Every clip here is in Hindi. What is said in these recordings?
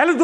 हेलो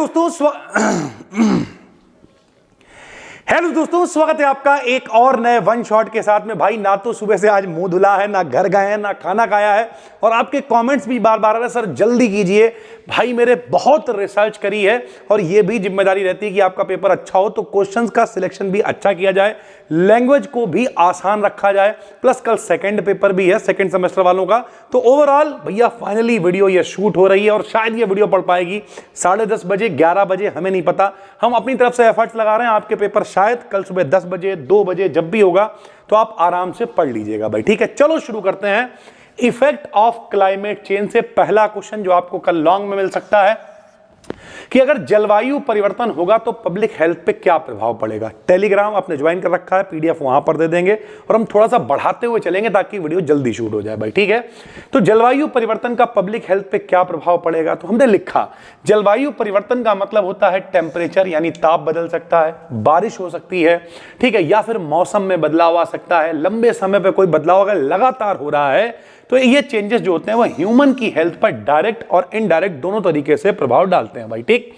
दोस्तों स्वागत है आपका एक और नए वन शॉट के साथ में। भाई ना तो सुबह से आज मुंह धुला है, ना घर गए हैं, ना खाना खाया है, और आपके कमेंट्स भी बार बार आ रहे हैं, सर जल्दी कीजिए। भाई मेरे बहुत रिसर्च करी है और ये भी जिम्मेदारी रहती है कि आपका पेपर अच्छा हो तो क्वेश्चंस का सिलेक्शन भी अच्छा किया जाए, लैंग्वेज को भी आसान रखा जाए, प्लस कल सेकंड पेपर भी है सेकंड सेमेस्टर वालों का। तो ओवरऑल भैया फाइनली वीडियो ये शूट हो रही है और शायद ये वीडियो पढ़ पाएगी 10:30 बजे 11 बजे, हमें नहीं पता। हम अपनी तरफ से एफर्ट्स लगा रहे हैं, आपके पेपर शायद कल सुबह 10 बजे 2 बजे जब भी होगा तो आप आराम से पढ़ लीजिएगा भाई, ठीक है। चलो शुरू करते हैं। इफेक्ट ऑफ क्लाइमेट चेंज से पहला क्वेश्चन जो आपको कल लॉन्ग में मिल सकता है कि अगर जलवायु परिवर्तन होगा तो पब्लिक हेल्थ पे क्या प्रभाव पड़ेगा। टेलीग्राम आपने ज्वाइन कर रखा है, पीडीएफ वहां पर दे देंगे और हम थोड़ा सा बढ़ाते हुए चलेंगे ताकि वीडियो जल्दी शूट हो जाए भाई, ठीक है। तो जलवायु परिवर्तन का पब्लिक हेल्थ पे क्या प्रभाव पड़ेगा, तो हमने लिखा जलवायु परिवर्तन का मतलब होता है टेम्परेचर यानी ताप बदल सकता है, बारिश हो सकती है, ठीक है, या फिर मौसम में बदलाव आ सकता है, लंबे समय पर कोई बदलाव अगर लगातार हो रहा है तो ये चेंजेस जो होते हैं वो ह्यूमन की हेल्थ पर डायरेक्ट और इनडायरेक्ट दोनों तरीके से प्रभाव डालते हैं भाई, ठीक।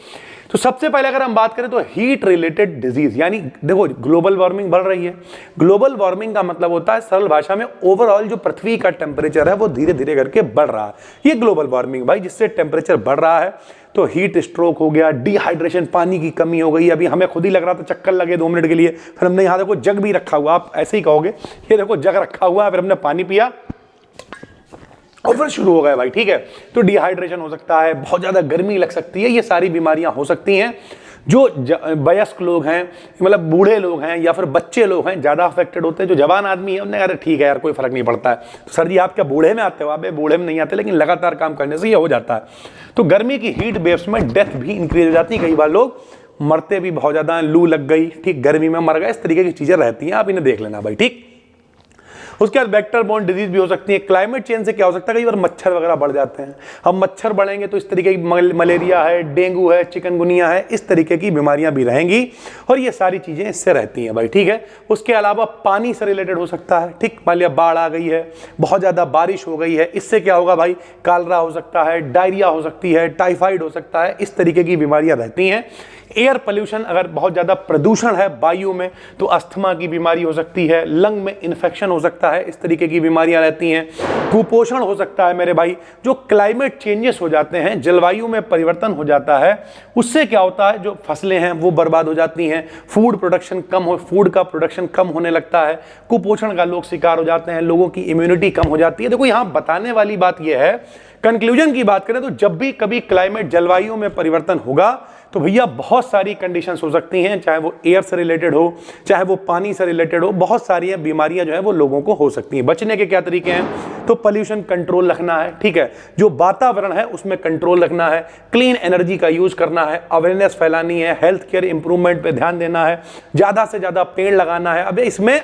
तो सबसे पहले अगर हम बात करें तो हीट रिलेटेड डिजीज, यानी देखो ग्लोबल वार्मिंग बढ़ रही है। ग्लोबल वार्मिंग का मतलब होता है सरल भाषा में ओवरऑल जो पृथ्वी का टेम्परेचर है वो धीरे धीरे करके बढ़ रहा है, ये ग्लोबल वार्मिंग भाई, जिससे टेम्परेचर बढ़ रहा है। तो हीट स्ट्रोक हो गया, डिहाइड्रेशन पानी की कमी हो गई। अभी हमें खुद ही लग रहा था चक्कर लगे 2 मिनट के लिए, फिर हमने यहाँ देखो जग भी रखा हुआ, आप ऐसे ही कहोगे, ये देखो जग रखा हुआ है, फिर हमने पानी पिया और फिर शुरू हो गया भाई, ठीक है। तो डिहाइड्रेशन हो सकता है, बहुत ज्यादा गर्मी लग सकती है, ये सारी बीमारियां हो सकती हैं। जो वयस्क लोग हैं, मतलब बूढ़े लोग हैं या फिर बच्चे लोग हैं, ज्यादा अफेक्टेड होते हैं। जो जवान आदमी है उन्हें अरे ठीक है यार कोई फर्क नहीं पड़ता है, तो सर जी आप क्या बूढ़े में आते हो? आप बूढ़े में नहीं आते, लेकिन लगातार काम करने से ये हो जाता है। तो गर्मी की हीट वेव्स में डेथ भी इंक्रीज हो जाती है, कई बार लोग मरते भी बहुत ज्यादा, लू लग गई, ठीक, गर्मी में मर गए, इस तरीके की चीजें रहती हैं, आप इन्हें देख लेना भाई, ठीक। उसके बाद वेक्टर बोर्न डिजीज भी हो सकती है। क्लाइमेट चेंज से क्या हो सकता है, कई बार मच्छर वगैरह बढ़ जाते हैं। अब मच्छर बढ़ेंगे तो इस तरीके की मलेरिया है, डेंगू है, चिकनगुनिया है, इस तरीके की बीमारियां भी रहेंगी और ये सारी चीजें इससे रहती हैं भाई, ठीक है। उसके अलावा पानी से रिलेटेड हो सकता है, ठीक, मान लिया बाढ़ आ गई है, बहुत ज्यादा बारिश हो गई है, इससे क्या होगा भाई, कालरा हो सकता है, डायरिया हो सकती है, टाइफाइड हो सकता है, इस तरीके की बीमारियां रहती हैं। एयर पोल्यूशन, अगर बहुत ज्यादा प्रदूषण है वायु में तो अस्थमा की बीमारी हो सकती है, लंग में इन्फेक्शन हो सकता है, इस तरीके की बीमारियां रहती हैं। कुपोषण हो सकता है मेरे भाई। जो क्लाइमेट चेंजेस हो जाते हैं, जलवायु में परिवर्तन हो जाता है, उससे क्या होता है, जो फसलें हैं वो बर्बाद हो जाती हैं, फूड प्रोडक्शन फूड का प्रोडक्शन कम होने लगता है, कुपोषण का लोग शिकार हो जाते हैं, लोगों की इम्यूनिटी कम हो जाती है। देखो यहाँ बताने वाली बात यह है, कंक्लूजन की बात करें तो जब भी कभी क्लाइमेट जलवायु में परिवर्तन होगा तो भैया बहुत सारी कंडीशंस हो सकती हैं, चाहे वो एयर से रिलेटेड हो, चाहे वो पानी से रिलेटेड हो, बहुत सारी बीमारियां जो है वो लोगों को हो सकती हैं। बचने के क्या तरीके हैं, तो पोल्यूशन कंट्रोल रखना है, ठीक है, जो वातावरण है उसमें कंट्रोल रखना है, क्लीन एनर्जी का यूज करना है, अवेयरनेस फैलानी है, हेल्थ केयर इंप्रूवमेंट पे ध्यान देना है, ज्यादा से ज्यादा पेड़ लगाना है। अब इसमें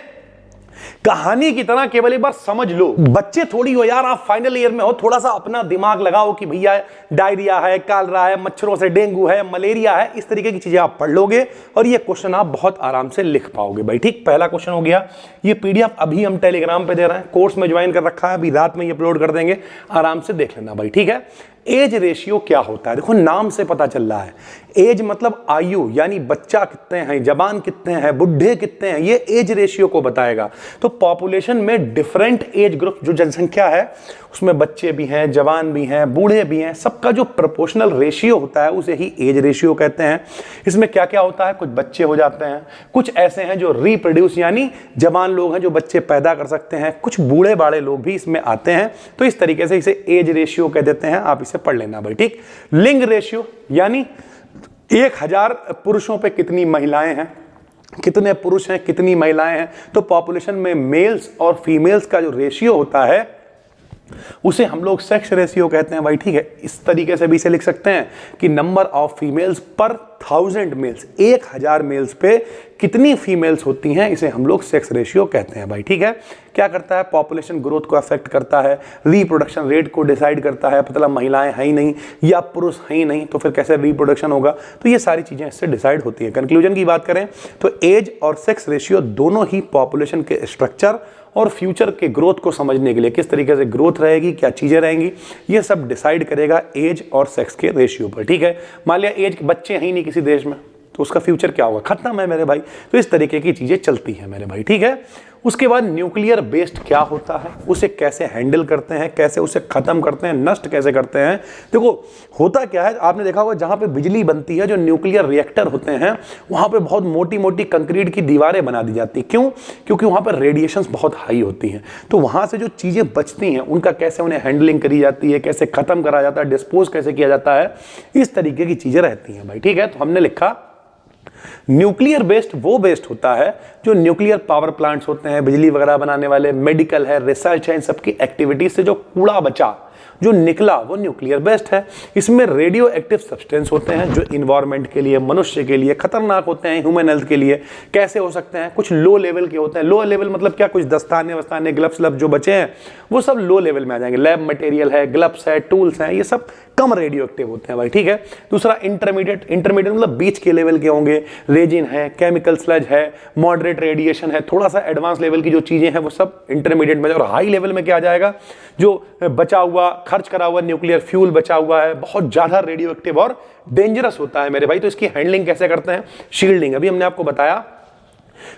कहानी की तरह केवल एक बार समझ लो, बच्चे थोड़ी हो यार, आप फाइनल ईयर में हो, थोड़ा सा अपना दिमाग लगाओ कि भैया डायरिया है, कालरा है, मच्छरों से डेंगू है, मलेरिया है, इस तरीके की चीजें आप पढ़ लोगे और ये क्वेश्चन आप बहुत आराम से लिख पाओगे भाई, ठीक। पहला क्वेश्चन हो गया। ये पीडीएफ अभी हम टेलीग्राम पे दे रहे हैं, कोर्स में ज्वाइन कर रखा है, अभी रात में ये अपलोड कर देंगे, आराम से देख लेना भाई, ठीक है। एज रेशियो क्या होता है, देखो नाम से पता चल रहा है, एज मतलब आयु, यानी बच्चा कितने हैं, जवान कितने हैं, बुढ़े कितने हैं, ये एज रेशियो को बताएगा। तो पॉपुलेशन में डिफरेंट एज ग्रुप, जो जनसंख्या है उसमें बच्चे भी हैं, जवान भी हैं, बूढ़े भी हैं, सबका जो प्रोपोर्शनल रेशियो होता है उसे ही एज रेशियो कहते हैं। इसमें क्या क्या होता है, कुछ बच्चे हो जाते हैं, कुछ ऐसे हैं जो रिप्रोड्यूस यानी जवान लोग हैं जो बच्चे पैदा कर सकते हैं, कुछ बूढ़े बाड़े लोग भी इसमें आते हैं। तो इस तरीके से इसे एज रेशियो कह देते हैं, आप इसे पढ़ लेना भाई, ठीक। लिंग रेशियो यानी 1000 पुरुषों पे कितनी महिलाएं हैं, कितने पुरुष हैं कितनी महिलाएं हैं। तो पॉपुलेशन में मेल्स और फीमेल्स का जो रेशियो होता है उसे हम लोग सेक्स रेशियो कहते हैं भाई, ठीक है। इस तरीके से भी इसे लिख सकते हैं कि नंबर ऑफ फीमेल्स पर 1000 मेल्स, 1000 मेल्स पे कितनी फीमेल्स होती हैं, इसे हम लोग सेक्स रेशियो कहते हैं भाई, ठीक है। क्या करता है, पॉपुलेशन ग्रोथ को अफेक्ट करता है, रिप्रोडक्शन रेट को डिसाइड करता है, मतलब महिलाएं हैं ही नहीं या पुरुष हैं ही नहीं तो फिर कैसे रिप्रोडक्शन होगा, तो ये सारी चीजें इससे डिसाइड होती है। कंक्लूजन की बात करें तो एज और सेक्स रेशियो दोनों ही पॉपुलेशन के स्ट्रक्चर और फ्यूचर के ग्रोथ को समझने के लिए, किस तरीके से ग्रोथ रहेगी, क्या चीजें रहेंगी, ये सब डिसाइड करेगा एज और सेक्स के रेशियो पर। ठीक है, मान लिया एज के बच्चे हैं ही नहीं किसी देश में तो उसका फ्यूचर क्या होगा, खत्म है मेरे भाई। तो इस तरीके की चीजें चलती हैं मेरे भाई। ठीक है, उसके बाद न्यूक्लियर बेस्ड क्या होता है, उसे कैसे हैंडल करते हैं, कैसे उसे खत्म करते हैं, नष्ट कैसे करते हैं। देखो होता क्या है, आपने देखा होगा जहां पे बिजली बनती है, जो न्यूक्लियर रिएक्टर होते हैं वहां पे बहुत मोटी मोटी कंक्रीट की दीवारें बना दी जाती है। क्यों? क्योंकि वहां पर रेडिएशंस बहुत हाई होती हैं। तो वहां से जो चीजें बचती हैं उनका कैसे उन्हें हैंडलिंग करी जाती है, कैसे खत्म करा जाता है, डिस्पोज कैसे किया जाता है, इस तरीके की चीजें रहती हैं भाई। ठीक है, तो हमने लिखा न्यूक्लियर बेस्ड वो बेस्ड होता है जो न्यूक्लियर पावर प्लांट्स होते हैं, बिजली वगैरह बनाने वाले, मेडिकल है, रिसर्च है, इन सबकी एक्टिविटीज से जो कूड़ा बचा, जो निकला, वो न्यूक्लियर बेस्ड है। इसमें रेडियो एक्टिव सब्सटेंस होते हैं जो इन्वायरमेंट के लिए, मनुष्य के लिए खतरनाक होते हैं, ह्यूमन हेल्थ के लिए। कैसे हो सकते हैं? कुछ लो लेवल के होते हैं। लो लेवल मतलब क्या, कुछ दस्ताने वस्ताने, ग्लव्स जो बचे हैं वो सब लो लेवल में आ जाएंगे। लैब मटेरियल है, ग्लव्स है, टूल्स हैं, ये सब कम रेडियो एक्टिव होते हैं भाई। ठीक है, दूसरा इंटरमीडिएट, इंटरमीडिएट मतलब बीच के लेवल के होंगे, रेजिन है, केमिकल स्लज है, मॉडरेट रेडिएशन है, थोड़ा सा एडवांस लेवल की जो चीजें हैं वो सब इंटरमीडिएट में। और हाई लेवल में क्या आ जाएगा, जो बचा हुआ, खर्च करा हुआ न्यूक्लियर फ्यूल बचा हुआ है, बहुत ज्यादा रेडियो एक्टिव और डेंजरस होता है मेरे भाई। तो इसकी हैंडलिंग कैसे करते हैं? शील्डिंग। अभी हमने आपको बताया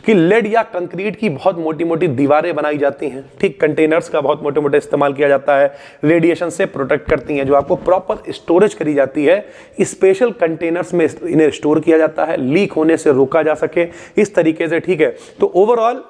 कि लेड या कंक्रीट की बहुत मोटी मोटी दीवारें बनाई जाती हैं। ठीक, कंटेनर्स का बहुत मोटे मोटे इस्तेमाल किया जाता है, रेडिएशन से प्रोटेक्ट करती हैं, जो आपको प्रॉपर स्टोरेज करी जाती है। स्पेशल कंटेनर्स में इन्हें स्टोर किया जाता है, लीक होने से रोका जा सके इस तरीके से। ठीक है, तो ओवरऑल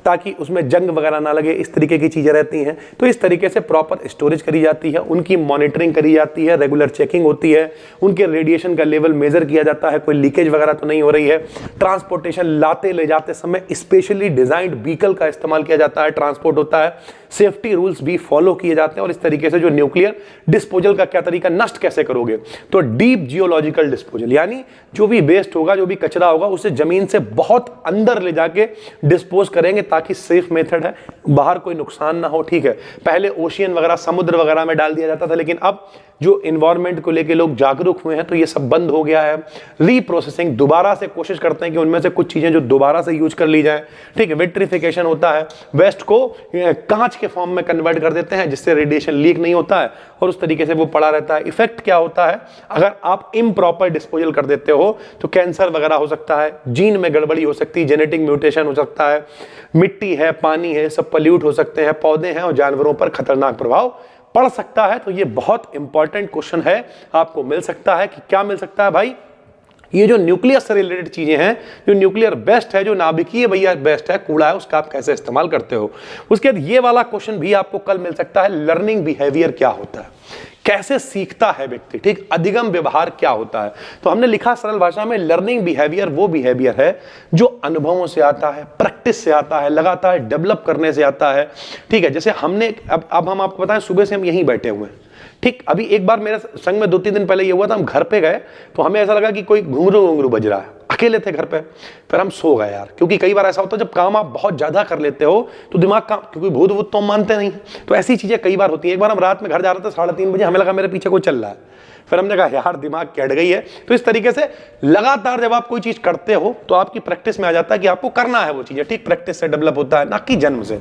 ताकि उसमें जंग वगैरह ना लगे, इस तरीके की चीजें रहती हैं। तो इस तरीके से प्रॉपर स्टोरेज करी जाती है, उनकी मॉनिटरिंग करी जाती है, रेगुलर चेकिंग होती है, उनके रेडिएशन का लेवल मेजर किया जाता है, कोई लीकेज वगैरह तो नहीं हो रही है। ट्रांसपोर्टेशन, लाते ले जाते समय स्पेशली डिजाइंड व्हीकल का इस्तेमाल किया जाता है, ट्रांसपोर्ट होता है, सेफ्टी रूल्स भी फॉलो किए जाते हैं। और इस तरीके से जो न्यूक्लियर डिस्पोजल का क्या तरीका, नष्ट कैसे करोगे, तो डीप जियोलॉजिकल डिस्पोजल, यानी जो भी वेस्ट होगा, जो भी कचरा होगा, उसे जमीन से बहुत अंदर ले जाके डिस्पोज करेंगे ताकि सेफ मेथड है, बाहर कोई नुकसान ना हो। ठीक है, पहले ओशियन वगैरह, समुद्र वगैरह में डाल दिया जाता था, लेकिन अब जो इन्वायरमेंट को लेके लोग जागरूक हुए हैं तो ये सब बंद हो गया है। रीप्रोसेसिंग, दोबारा से कोशिश करते हैं कि उनमें से कुछ चीजें जो दोबारा से यूज कर ली जाए। ठीक है, विट्रिफिकेशन होता है, वेस्ट को कांच के फॉर्म में कन्वर्ट कर देते हैं जिससे रेडिएशन लीक नहीं होता है और उस तरीके से वो पड़ा रहता है। इफेक्ट क्या होता है, अगर आप इम्प्रॉपर डिस्पोजल कर देते हो तो कैंसर वगैरह हो सकता है, जीन में गड़बड़ी हो सकती है, जेनेटिक म्यूटेशन हो सकता है, मिट्टी है, पानी है, सब पल्यूट हो सकते हैं, पौधे हैं और जानवरों पर खतरनाक प्रभाव पड़ सकता है। तो ये बहुत इंपॉर्टेंट क्वेश्चन है, आपको मिल सकता है कि क्या मिल सकता है भाई, ये जो न्यूक्लियस से रिलेटेड चीजें हैं, जो न्यूक्लियर बेस्ट है, जो नाभिकीय भैया बेस्ट है, कूड़ा है, उसका आप कैसे इस्तेमाल करते हो। उसके बाद ये वाला क्वेश्चन भी आपको कल मिल सकता है, लर्निंग बिहेवियर क्या होता है, कैसे सीखता है व्यक्ति। ठीक, अधिगम व्यवहार क्या होता है। तो हमने लिखा सरल भाषा में, लर्निंग बिहेवियर वो बिहेवियर है जो अनुभवों से आता है, प्रैक्टिस से आता है, लगातार डेवलप करने से आता है। ठीक है, जैसे हमने अब हम आपको बताएं, सुबह से हम यहीं बैठे हुए हैं। ठीक, अभी एक बार मेरे संग में 2-3 दिन पहले ये हुआ था, हम घर पे गए तो हमें ऐसा लगा कि कोई घुंघरू घुंघरू बज रहा है, अकेले थे घर पे, फिर हम सो गए यार। क्योंकि कई बार ऐसा होता है जब काम आप बहुत ज्यादा कर लेते हो तो दिमाग का, क्योंकि भूत भूत तो हम मानते नहीं, तो ऐसी चीजें कई बार होती है। एक बार हम रात में घर जा रहे थे 3:30 बजे, हमें लगा मेरे पीछे कोई चल रहा है, फिर हमने कहा यार दिमाग कैट गई है। तो इस तरीके से लगातार जब आप कोई चीज करते हो तो आपकी प्रैक्टिस में आ जाता है कि आपको करना है वो चीजें। ठीक, प्रैक्टिस से डेवलप होता है, ना कि जन्म से।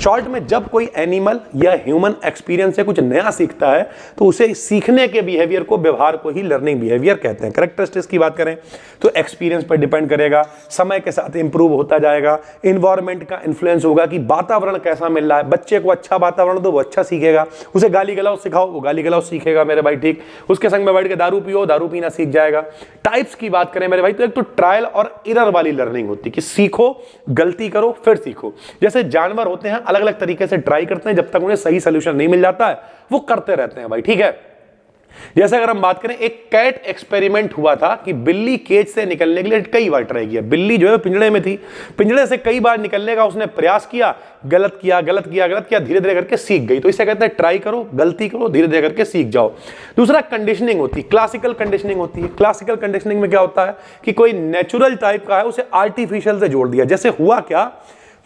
शॉर्ट में, जब कोई एनिमल या ह्यूमन एक्सपीरियंस से कुछ नया सीखता है तो उसे सीखने के बिहेवियर को, व्यवहार को ही लर्निंग बिहेवियर कहते हैं। कैरेक्टरिस्टिक्स की बात करें तो एक्सपीरियंस पर डिपेंड करेगा, समय के साथ इंप्रूव होता जाएगा, इन्वायरमेंट का इन्फ्लुएंस होगा कि वातावरण कैसा मिल रहा है। बच्चे को अच्छा वातावरण दो, वो अच्छा सीखेगा, उसे गाली गलौज सिखाओ, वो गाली गलौज सीखेगा मेरे भाई। ठीक, उसके संग में बैठ के दारू पियो, दारू पीना सीख जाएगा। टाइप्स की बात करें मेरे भाई तो एक तो ट्रायल और एरर वाली लर्निंग होती है कि सीखो, गलती करो, फिर सीखो। जैसे जानवर होते हैं, अलग अलग तरीके से ट्राई करते हैं, जब तक उन्हें सही सोल्यूशन नहीं मिल जाता है वो करते रहते हैं भाई। ठीक है, जैसे अगर हम बात करें, एक कैट एक्सपेरिमेंट हुआ था कि बिल्ली केज से निकलने के लिए कई बार ट्राई किया। बिल्ली जो है पिंजड़े में थी, पिंजड़े से कई बार निकलने का उसने प्रयास किया, गलत किया, गलत किया, गलत किया, धीरे धीरे करके सीख गई। तो इसे कहते हैं ट्राई करो, गलती करो, धीरे धीरे करके सीख जाओ। दूसरा कंडीशनिंग होती है, क्लासिकल कंडीशनिंग होती है। क्लासिकल कंडीशनिंग में क्या होता है कि कोई नेचुरल टाइप का है, उसे आर्टिफिशियल से जोड़ दिया। जैसे हुआ क्या,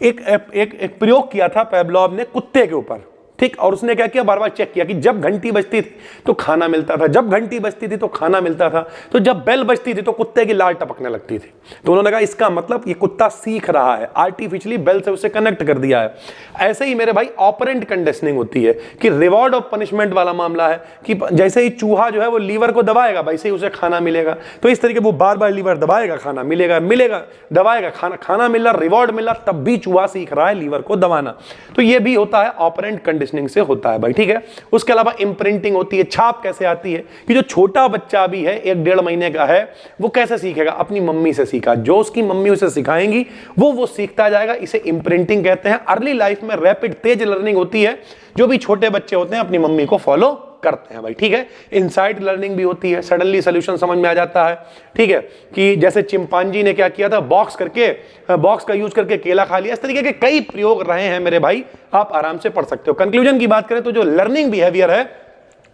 एक प्रयोग किया था पेवलॉव ने कुत्ते के ऊपर, ठीक, और उसने क्या किया, बार बार चेक किया कि जब घंटी बजती थी तो खाना मिलता था, जब घंटी बजती थी तो खाना मिलता था, तो जब बेल बजती थी तो कुत्ते की लाल टपकने लगती थी। तो उन्होंने कहा इसका मतलब ये कुत्ता सीख रहा है, आर्टिफिशियली बेल से उसे कनेक्ट कर दिया है। ऐसे ही मेरे भाई ऑपरेंट कंडीशनिंग होती है कि रिवॉर्ड और पनिशमेंट वाला मामला है कि जैसे ही चूहा जो है वो लीवर को दबाएगा वैसे ही उसे खाना मिलेगा, तो इस तरीके वो बार बार लीवर दबाएगा, खाना मिलेगा, मिलेगा, दबाएगा, खाना मिल रहा, रिवॉर्ड मिल रहा, तब भी चूहा सीख रहा है लीवर को दबाना। तो ये भी होता है ऑपरेंट कंडीशनिंग से होता है भाई, ठीक है। उसके अलावा इम्प्रिंटिंग होती है, छाप कैसे आती है कि जो छोटा बच्चा भी है 1-1.5 महीने का है वो कैसे सीखेगा, अपनी मम्मी से सीखा, जो उसकी मम्मी उसे सिखाएंगी वो सीखता जाएगा, इसे इम्प्रिंटिंग कहते हैं। अर्ली लाइफ में रैपिड तेज लर्निंग होती है, जो भी छोटे बच्चे होते हैं अपनी मम्मी को फॉलो करते हैं भाई, ठीक है। इनसाइट लर्निंग भी होती है, सडनली सॉल्यूशन समझ में आ जाता है, ठीक है, कि जैसे चिंपांजी ने क्या किया था, बॉक्स का यूज करके केला खा लिया। इस तरीके के कई प्रयोग रहे हैं मेरे भाई, आप आराम से पढ़ सकते हो। कंक्लूजन की बात करें तो जो लर्निंग बिहेवियर है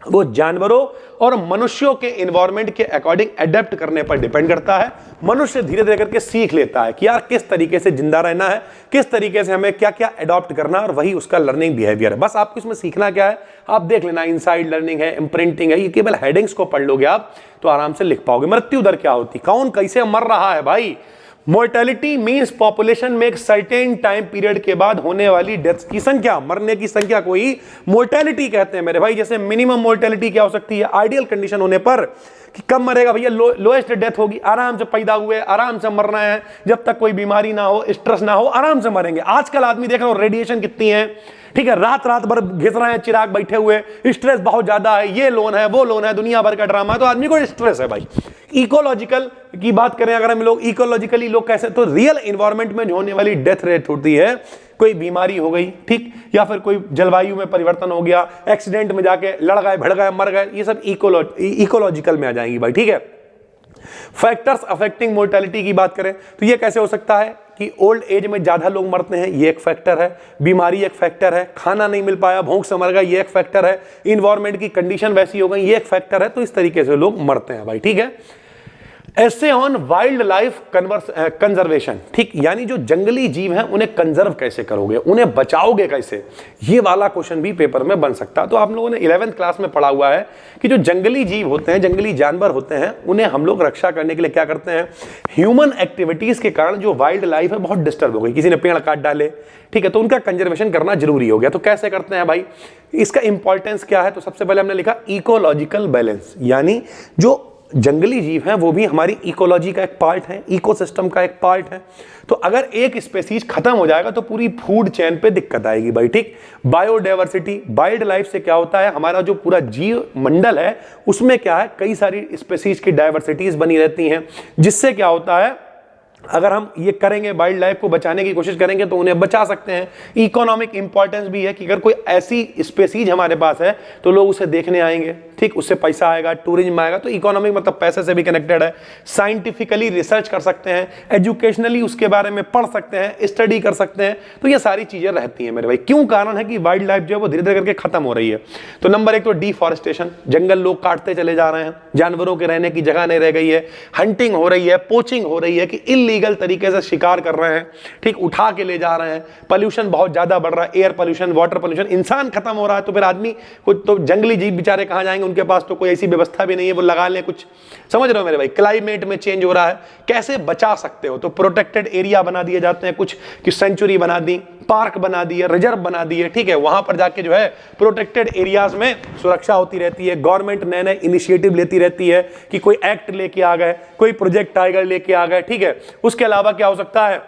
वो जानवरों और मनुष्यों के एनवायरनमेंट के अकॉर्डिंग एडेप्ट करने पर डिपेंड करता है। मनुष्य धीरे धीरे करके सीख लेता है कि यार किस तरीके से जिंदा रहना है, किस तरीके से हमें क्या क्या अडॉप्ट करना है, और वही उसका लर्निंग बिहेवियर है। बस आपको इसमें सीखना क्या है, आप देख लेना, इनसाइड लर्निंग है, इम्प्रिंटिंग है, ये केवल हेडिंग्स को पढ़ लोगे आप तो आराम से लिख पाओगे। मृत्यु दर क्या होती, कौन कैसे मर रहा है भाई, मोर्टेलिटी मींस पॉपुलेशन में एक सर्टेन टाइम पीरियड के बाद होने वाली डेथ की संख्या, मरने की संख्या को ही मोर्टेलिटी कहते हैं मेरे भाई। जैसे मिनिमम मोर्टेलिटी क्या हो सकती है, आइडियल कंडीशन होने पर कि कब मरेगा भैया, लोएस्ट डेथ होगी, आराम से पैदा हुए, आराम से मरना है, जब तक कोई बीमारी ना हो, स्ट्रेस ना हो, आराम से मरेंगे। आजकल आदमी देख रहे हो रेडिएशन कितनी है, ठीक है, रात रात भर घिस रहे हैं चिराग बैठे हुए, स्ट्रेस बहुत ज्यादा है, ये लोन है, वो लोन है, दुनिया भर का ड्रामा है, तो आदमी को स्ट्रेस है भाई। इकोलॉजिकल की बात करें अगर हम लोग, इकोलॉजिकली लोग कैसे, तो रियल एनवायरनमेंट में जो होने वाली डेथ रेट होती है, कोई बीमारी हो गई, ठीक, या फिर कोई जलवायु में परिवर्तन हो गया, एक्सीडेंट में जाके लड़ गए, भड़ गए, मर गए, ये सब इकोलॉजिकल में आ जाएंगी भाई, ठीक है। फैक्टर्स अफेक्टिंग मोर्टेलिटी की बात करें तो ये कैसे हो सकता है कि ओल्ड एज में ज्यादा लोग मरते हैं, ये एक फैक्टर है, बीमारी एक फैक्टर है, खाना नहीं मिल पाया, भूख से मर गया, ये एक फैक्टर है, इन्वायरमेंट की कंडीशन वैसी हो गई, ये एक फैक्टर है। तो इस तरीके से लोग मरते हैं भाई, ठीक है। ऐसे ऑन वाइल्ड लाइफ कंजर्वेशन, ठीक, यानी जो जंगली जीव हैं उन्हें कंजर्व कैसे करोगे, उन्हें बचाओगे कैसे, ये वाला क्वेश्चन भी पेपर में बन सकता है। तो आप लोगों ने 11th क्लास में पढ़ा हुआ है कि जो जंगली जीव होते हैं, जंगली जानवर होते हैं, उन्हें हम लोग रक्षा करने के लिए क्या करते हैं, ह्यूमन एक्टिविटीज के कारण जो वाइल्ड लाइफ है बहुत डिस्टर्ब हो गई, किसी ने पेड़ काट डाले, ठीक है, तो उनका कंजर्वेशन करना जरूरी हो गया। तो कैसे करते हैं भाई, इसका इंपॉर्टेंस क्या है, तो सबसे पहले हमने लिखा इकोलॉजिकल बैलेंस, यानी जो जंगली जीव हैं वो भी हमारी इकोलॉजी का एक पार्ट है, इकोसिस्टम का एक पार्ट है। तो अगर एक स्पेसीज खत्म हो जाएगा तो पूरी फूड चेन पे दिक्कत आएगी भाई, ठीक। बायोडाइवर्सिटी, वाइल्ड लाइफ से क्या होता है, हमारा जो पूरा जीव मंडल है उसमें क्या है, कई सारी स्पेसीज की डाइवर्सिटीज बनी रहती हैं, जिससे क्या होता है, अगर हम ये करेंगे, वाइल्ड लाइफ को बचाने की कोशिश करेंगे तो उन्हें बचा सकते हैं। इकोनॉमिक इंपॉर्टेंस भी है कि अगर कोई ऐसी स्पेसीज हमारे पास है तो लोग उसे देखने आएंगे, ठीक, उससे पैसा आएगा, टूरिज्म आएगा, तो इकोनॉमिक मतलब पैसे से भी कनेक्टेड है। साइंटिफिकली रिसर्च कर सकते हैं, एजुकेशनली उसके बारे में पढ़ सकते हैं, स्टडी कर सकते हैं, तो ये सारी चीजें रहती हैं मेरे भाई। क्यों कारण है कि वाइल्ड लाइफ जो है वो धीरे धीरे करके खत्म हो रही है। तो नंबर 1 तो डिफॉरेस्टेशन, जंगल लोग काटते चले जा रहे हैं, जानवरों के रहने की जगह नहीं रह गई है, हंटिंग हो रही है, पोचिंग हो रही है कि इल्लीगल तरीके से शिकार कर रहे हैं, ठीक, उठा के ले जा रहे हैं, पॉल्यूशन बहुत ज्यादा बढ़ रहा है, एयर पॉल्यूशन, वाटर पॉल्यूशन, इंसान खत्म हो रहा है, तो फिर आदमी को, तो जंगली जीव बेचारे कहां जाएंगे, उनके पास तो कोई ऐसी व्यवस्था भी नहीं है वो लगा लें कुछ, समझ रहे हो मेरे भाई। क्लाइमेट में चेंज हो रहा है, कैसे बचा सकते हो, तो प्रोटेक्टेड एरिया बना दिए जाते हैं, कुछ कि सेंचुरी बना दी, पार्क बना दिए, रिजर्व बना दिए, ठीक है, वहां पर जाके जो है प्रोटेक्टेड एरियाज में सुरक्षा होती रहती है। गवर्नमेंट नए नए इनिशिएटिव लेती रहती है कि कोई एक्ट लेके आ गए, कोई प्रोजेक्ट टाइगर लेके आ गए, ठीक है। उसके अलावा क्या हो सकता है,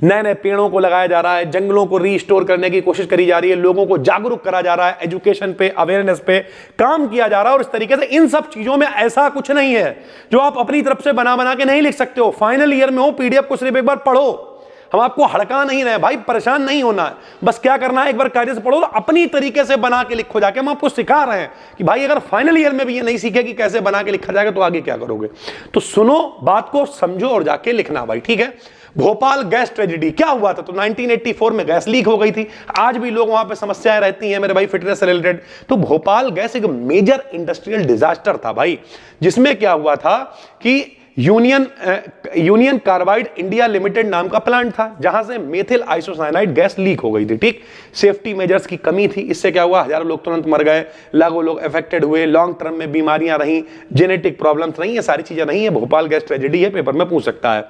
नए नए पेड़ों को लगाया जा रहा है, जंगलों को रीस्टोर करने की कोशिश करी जा रही है, लोगों को जागरूक करा जा रहा है, एजुकेशन पे, अवेयरनेस पे काम किया जा रहा है। और इस तरीके से इन सब चीजों में ऐसा कुछ नहीं है जो आप अपनी तरफ से बना बना के नहीं लिख सकते हो। फाइनल ईयर में हो, पीडीएफ को सिर्फ एक बार पढ़ो, हम आपको हड़का नहीं रहे भाई, परेशान नहीं होना है, बस क्या करना है, एक बार कायदे से पढ़ो, अपनी तरीके से बना के लिखो जाके। हम आपको सिखा रहे हैं कि भाई अगर फाइनल ईयर में भी ये नहीं सीखे कि कैसे बना के लिखा जाएगा तो आगे क्या करोगे। तो सुनो, बात को समझो और जाके लिखना भाई, ठीक है। भोपाल गैस ट्रेजेडी क्या हुआ था, तो 1984 में गैस लीक हो गई थी। आज भी लोग वहां पे समस्याएं रहती हैं मेरे भाई, फिटनेस से रिलेटेड। तो भोपाल गैस एक मेजर इंडस्ट्रियल डिजास्टर था भाई, जिसमें क्या हुआ था कि यूनियन कार्बाइड इंडिया लिमिटेड नाम का प्लांट था, जहां से मेथिल आइसोसाइनाइड गैस लीक हो गई थी। ठीक, सेफ्टी मेजर्स की कमी थी, इससे क्या हुआ, हजारों लोग तुरंत मर गए, लाखों लोग अफेक्टेड हुए, लॉन्ग टर्म में बीमारियां रही, जेनेटिक प्रॉब्लम्स रही, ये सारी चीजें नहीं है। भोपाल गैस ट्रेजेडी है, पेपर में पूछ सकता है।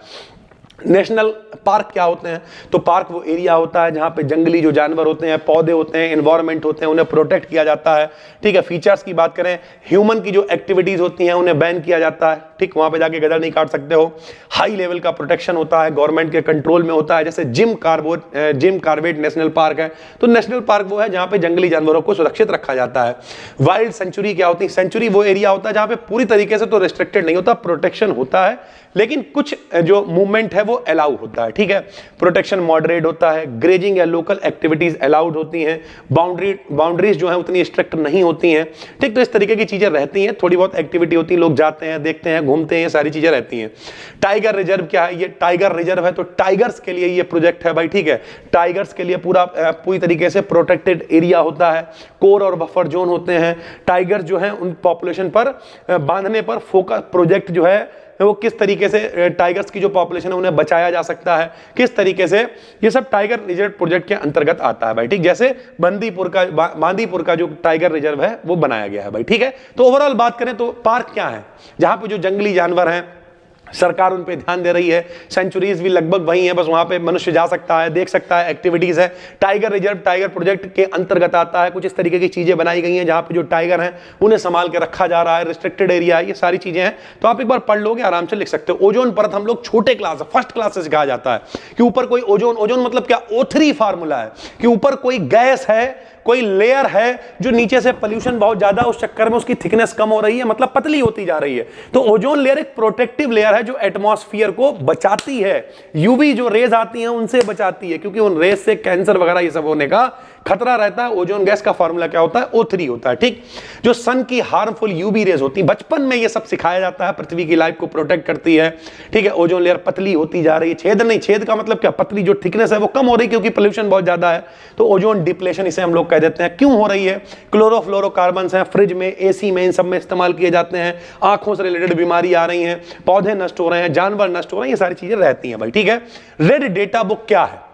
नेशनल पार्क क्या होते हैं, तो पार्क वो एरिया होता है जहां पे जंगली जो जानवर होते हैं, पौधे होते हैं, एनवायरनमेंट होते हैं, उन्हें प्रोटेक्ट किया जाता है। ठीक है, फीचर्स की बात करें, ह्यूमन की जो एक्टिविटीज होती हैं उन्हें बैन किया जाता है। ठीक, वहां पे जाके गदर नहीं काट सकते हो। हाई लेवल का प्रोटेक्शन होता है, गवर्नमेंट के कंट्रोल में होता है। जैसे जिम कॉर्बेट नेशनल पार्क है, तो नेशनल पार्क वो है जहां पे जंगली जानवरों को सुरक्षित रखा जाता है। वाइल्ड सेंचुरी क्या होती है, सेंचुरी वो एरिया होता है जहां पे पूरी तरीके से तो रिस्ट्रिक्टेड नहीं होता, प्रोटेक्शन होता है, लेकिन कुछ जो मूवमेंट है वो अलाउ होता है। ठीक है, प्रोटेक्शन मॉडरेट होता है, ग्रेजिंग या लोकल एक्टिविटीज अलाउड होती हैं, बाउंड्रीज जो है उतनी स्ट्रिक्ट नहीं होती हैं। ठीक, तो इस तरीके की चीजें रहती हैं, थोड़ी बहुत एक्टिविटी होती है, लोग जाते हैं, देखते हैं, घूमते हैं, ये सारी चीजें रहती हैं। टाइगर रिजर्व क्या है, ये टाइगर रिजर्व है, तो टाइगर्स के लिए ये प्रोजेक्ट है भाई। ठीक है, टाइगर्स के लिए पूरी तरीके से प्रोटेक्टेड एरिया होता है, कोर और बफर जोन होते हैं। टाइगर्स जो है उन पॉपुलेशन पर बांधने पर फोकस प्रोजेक्ट जो है वो किस तरीके से टाइगर्स की जो पॉपुलेशन है उन्हें बचाया जा सकता है, किस तरीके से, ये सब टाइगर रिजर्व प्रोजेक्ट के अंतर्गत आता है भाई। ठीक, जैसे बांदीपुर का जो टाइगर रिजर्व है वो बनाया गया है भाई। ठीक है, तो ओवरऑल बात करें तो पार्क क्या है, जहां पे जो जंगली जानवर हैं सरकार उन पे ध्यान दे रही है। सेंचुरीज भी लगभग वही है, बस वहां पे मनुष्य जा सकता है, देख सकता है, एक्टिविटीज है। टाइगर रिजर्व टाइगर प्रोजेक्ट के अंतर्गत आता है। कुछ इस तरीके की चीजें बनाई गई हैं जहां पे जो टाइगर हैं उन्हें संभाल के रखा जा रहा है, रिस्ट्रिक्टेड एरिया है, ये सारी चीजें हैं। तो आप एक बार पढ़ लोगे, आराम से लिख सकते हो। ओजोन परत हम लोग छोटे क्लास, फर्स्ट क्लास से सिखाया जाता है कि ऊपर कोई ओजोन मतलब क्या, O3 फार्मूला है कि ऊपर कोई गैस है, कोई लेयर है जो नीचे से पोल्यूशन बहुत ज्यादा, उस चक्कर में उसकी थिकनेस कम हो रही है, मतलब पतली होती जा रही है। तो ओजोन लेयर एक प्रोटेक्टिव लेयर है जो एटमॉस्फेयर को बचाती है, यूवी जो रेज आती हैं उनसे बचाती है, क्योंकि उन रेज से कैंसर वगैरह ये सब होने का खतरा रहता है। ओजोन गैस का फार्मूला क्या होता है, O3 होता है। ठीक, जो सन की हार्मफुल यूवी रेज होती है, बचपन में ये सब सिखाया जाता है, पृथ्वी की लाइफ को प्रोटेक्ट करती है। ठीक है, ओजोन लेयर पतली होती जा रही है, छेद नहीं, छेद का मतलब क्या, पतली जो थिकनेस है वो कम हो रही है क्योंकि पोल्यूशन बहुत ज्यादा है। तो ओजोन डिप्लेशन इसे हम लोग कह देते हैं। क्यों हो रही है, क्लोरोफ्लोरोकार्बन्स हैं फ्रिज में, एसी में, इन सब में इस्तेमाल किए जाते हैं, आंखों से रिलेटेड बीमारी आ रही हैं, पौधे नष्ट हो रहे हैं, जानवर नष्ट हो रहे हैं, ये सारी चीजें रहती हैं भाई। ठीक है, रेड डेटा बुक क्या है,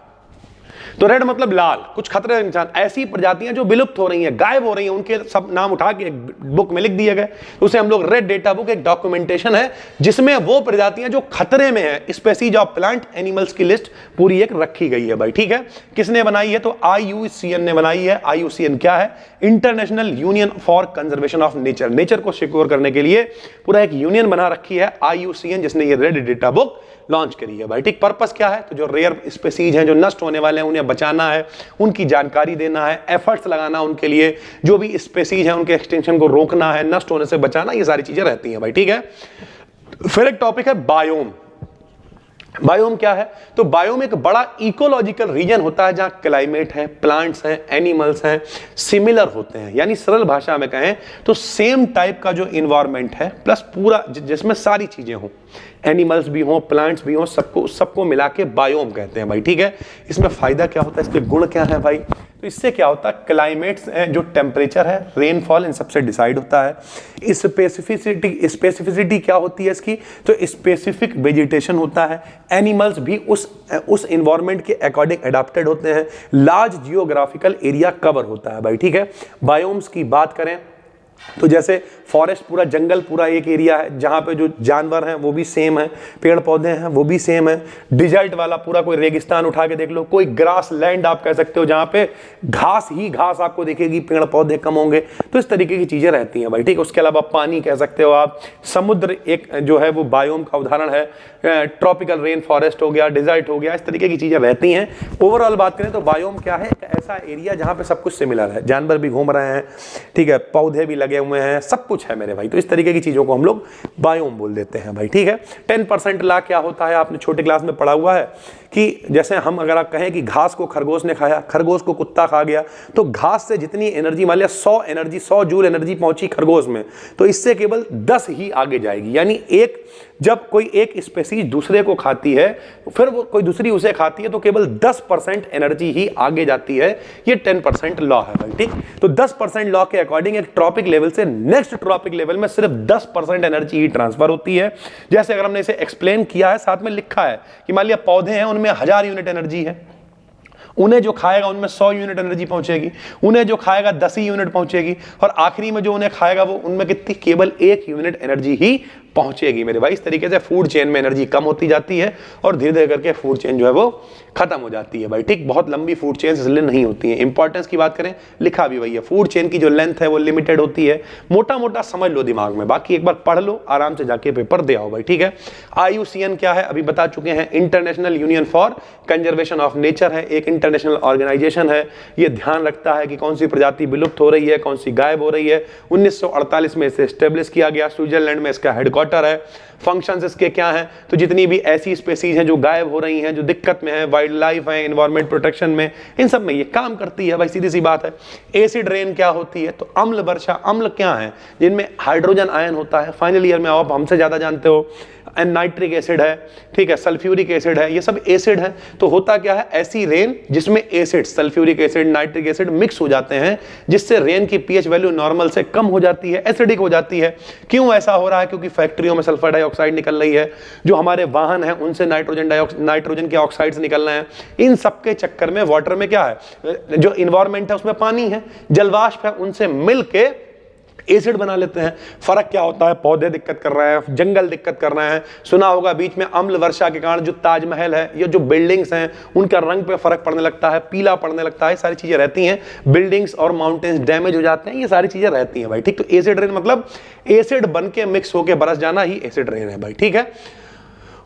तो रेड मतलब लाल, कुछ खतरे इंसान, ऐसी प्रजातियां जो विलुप्त हो रही हैं, गायब हो रही हैं, उनके सब नाम उठा के एक बुक में लिख दिए गए, उसे हम लोग रेड डेटा बुक, एक डॉक्यूमेंटेशन है जिसमें वो प्रजातियां जो खतरे में है, स्पेसीज ऑफ प्लांट एनिमल्स की लिस्ट पूरी एक रखी गई है भाई। ठीक है, किसने बनाई है, तो IUCN ने बनाई है। IUCN क्या है, international union for conservation of nature, nature को सिक्योर करने के लिए पूरा एक यूनियन बना रखी है IUCN, जिसने ये रेड डेटा बुक लॉन्च करी है भाई। ठीक, पर्पस क्या है, तो जो रेयर स्पेसीज हैं जो नष्ट होने वाले हैं उन्हें बचाना है, उनकी जानकारी देना है, एफर्ट्स लगाना उनके लिए, जो भी स्पेसीज हैं उनके एक्सटेंशन को रोकना है, नष्ट होने से बचाना, ये सारी चीजें रहती हैं भाई। ठीक है, फिर एक टॉपिक है बायोम। बायोम क्या है, तो बायोम एक बड़ा इकोलॉजिकल रीजन होता है जहां क्लाइमेट है, प्लांट्स हैं, एनिमल्स हैं, सिमिलर होते हैं, यानी सरल भाषा में कहें तो सेम टाइप का जो इन्वायरमेंट है प्लस पूरा जिसमें सारी चीजें हों, एनिमल्स भी हों, प्लांट्स भी हों, सबको मिला के बायोम कहते हैं भाई। ठीक है, इसमें फायदा क्या होता है, इसके गुण क्या है भाई, तो इससे क्या होता है, क्लाइमेट्स जो टेम्परेचर है, रेनफॉल, इन सबसे डिसाइड होता है। स्पेसिफिसिटी क्या होती है इसकी, तो स्पेसिफिक वेजिटेशन होता है, एनिमल्स भी उस इन्वायरमेंट के अकॉर्डिंग एडाप्टेड होते हैं, लार्ज जियोग्राफिकल एरिया कवर होता है भाई। ठीक है, बायोम्स की बात करें तो जैसे फॉरेस्ट पूरा जंगल पूरा एक एरिया है जहां पे जो जानवर हैं वो भी सेम है, पेड़ पौधे हैं वो भी सेम है। डिजर्ट वाला पूरा कोई रेगिस्तान उठा के देख लो, कोई ग्रास लैंड आप कह सकते हो जहां पे घास ही घास आपको दिखेगी, पेड़ पौधे कम होंगे, तो इस तरीके की चीजें रहती हैं भाई। ठीक है, उसके अलावा पानी कह सकते हो आप, समुद्र एक जो है वो बायोम का उदाहरण है, ट्रॉपिकल रेन फॉरेस्ट हो गया, डिजर्ट हो गया, इस तरीके की चीजें रहती हैं। ओवरऑल बात करें तो बायोम क्या है, एक ऐसा एरिया जहां पे सब कुछ सिमिलर है, जानवर भी घूम रहे हैं, ठीक है, पौधे भी लगे हुए हैं, सब कुछ है मेरे भाई। तो इस तरीके की चीजों को हम लोग बायोम बोल देते हैं भाई। ठीक है, 10% ला क्या होता है, आपने छोटे क्लास में पढ़ा हुआ है कि जैसे हम अगर आप कहें कि घास को खरगोश ने खाया, खरगोश को कुत्ता खा गया, तो घास से जितनी एनर्जी मान लिया 100 जूल एनर्जी पहुंची खरगोश में, तो इससे केवल 10 ही आगे जाएगी, यानी एक जब कोई एक स्पेसीज दूसरे को खाती है, फिर वो कोई दूसरी उसे खाती है, तो केवल 10% एनर्जी ही आगे जाती है। ये 10% लॉ है भाई, ठीक। तो 10% लॉ के अकॉर्डिंग एक ट्रॉपिक लेवल से नेक्स्ट ट्रॉपिक लेवल में सिर्फ 10% एनर्जी ही ट्रांसफर होती है। जैसे अगर हमने इसे एक्सप्लेन किया है, साथ में लिखा है कि मान लिया पौधे हैं, उनमें 1000 यूनिट एनर्जी है, उन्हें जो खाएगा उनमें 100 यूनिट एनर्जी पहुंचेगी, उन्हें जो खाएगा 10 ही यूनिट पहुंचेगी, और आखिरी में जो उन्हें खाएगा वो उनमें कितनी, केवल 1 यूनिट एनर्जी ही पहुंचेगी मेरे भाई। इस तरीके से फूड चेन में एनर्जी कम होती जाती है और धीरे धीरे करके फूड चेन जो है वो खत्म हो जाती है भाई, ठीक। बहुत लंबी फूड चेन इसलिए नहीं होती है। इंपॉर्टेंस की बात करें, लिखा भी वही है, फूड चेन की जो लेंथ है वो लिमिटेड होती है। मोटा मोटा समझ लो दिमाग में, बाकी एक बार पढ़ लो, आराम से जाके पेपर दे आओ भाई, ठीक है। IUCN क्या है अभी बता चुके हैं, international union for conservation of nature है, एक इंटरनेशनल ऑर्गेनाइजेशन है। ये ध्यान रखता है कि कौन सी प्रजाति विलुप्त हो रही है, कौन सी गायब हो रही है। 1948 में इसे स्टेब्लिश किया गया, स्विट्जरलैंड में इसका हेडक्वार्टर है। फंक्शंस इसके क्या हैं, तो जितनी भी ऐसी स्पेसीज हैं जो गायब हो रही हैं, जो दिक्कत में है, वाइल्ड लाइफ है, एनवायरमेंट प्रोटेक्शन में, इन सब में ये काम करती है भाई, सीधी सी बात है। एसिड रेन क्या होती है, तो अम्ल वर्षा। अम्ल क्या है, जिनमें हाइड्रोजन आयन होता है, फाइनल ईयर में आप हमसे ज्यादा जानते हो। नाइट्रिक एसिड है, ठीक है, सल्फ्यूरिक एसिड है, ये सब एसिड है। तो होता क्या है, ऐसी रेन जिसमें acid, sulphuric acid, nitric acid mix हो जाते हैं, जिससे रेन की पीएच वैल्यू नॉर्मल से कम हो जाती है, एसिडिक हो जाती है। क्यों ऐसा हो रहा है, क्योंकि फैक्ट्रियों में सल्फर डाइऑक्साइड निकल रही है, जो हमारे वाहन हैं उनसे नाइट्रोजन के ऑक्साइड्स निकल रहे हैं। इन सबके चक्कर में वाटर में क्या है, जो इन्वायरमेंट है उसमें पानी है, जलवाष्प है, उनसे मिलके एसिड बना लेते हैं। फर्क क्या होता है, पौधे दिक्कत कर रहे हैं, जंगल दिक्कत कर रहे हैं। सुना होगा बीच में अम्ल वर्षा के कारण जो ताजमहल है, ये जो बिल्डिंग्स हैं उनका रंग पे फर्क पड़ने लगता है, पीला पड़ने लगता है, सारी चीजें रहती हैं। बिल्डिंग्स और माउंटेन्स डैमेज हो जाते हैं, ये सारी चीजें रहती हैं भाई, ठीक। तो एसिड रेन मतलब एसिड बन के मिक्स होकर बरस जाना ही एसिड रेन है भाई, ठीक है।